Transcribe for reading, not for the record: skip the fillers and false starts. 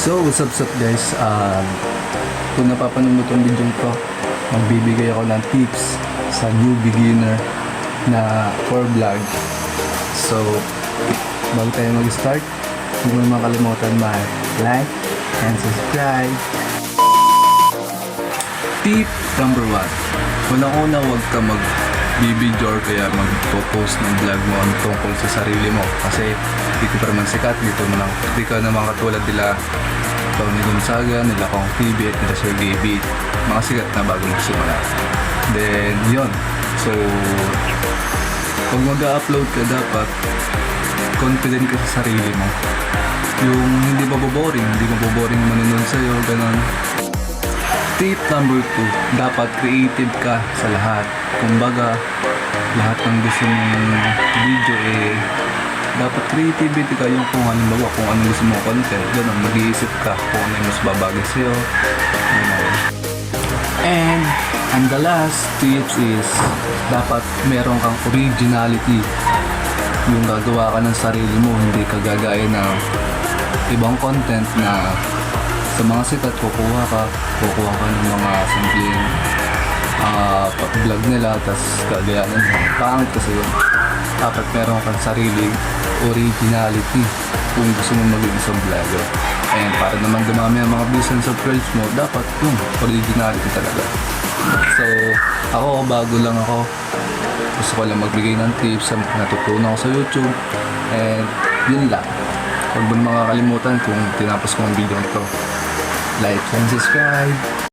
So, what's up guys? Kung napapanood mo itong video ko, magbibigay ako ng tips sa new beginner na for vlog. So, bago tayo mag-start, huwag mo naman kalimutan like and subscribe. Tip number 1. Unang-una, huwag ka mag-video or kaya mag-post ng vlog mo tungkol sa sarili mo. Kasi hindi ka pa naman sikat, hindi ka naman katulad nila Tony Gonzaga, nila Kong TV at nila Sir Gaby, mga sikat na bago magsimula. Then, yun. So, pag mag-upload ka, dapat confident ka sa sarili mo. Yung hindi maboboring manonood sa'yo, ganun. Tip number 2, dapat creative ka sa lahat. Kumbaga, lahat ng gusto mong video dapat creativity ka, yung kung halimbawa kung ano gusto mong content, ganun, mag-iisip ka kung ano yung mas babagay sa'yo, And the last tips is, dapat meron kang originality. Yung gagawa ka ng sarili mo, hindi ka gagaya ng ibang content na sa mga sikat kukuha ka ng mga simpleng vlog nila, tas gagayanan mo. Pangit kasi yun. Dapat meron kang sariling originality kung gusto mo maging isang vlogger. And para naman dumami ang mga views and subscribes mo, dapat yung originality talaga. So, ako, bago lang ako. Gusto ko lang magbigay ng tips sa natutunan ko sa YouTube. And yun lang. Huwag mo makakalimutan kung tinapos ko ang video nito. Like and subscribe.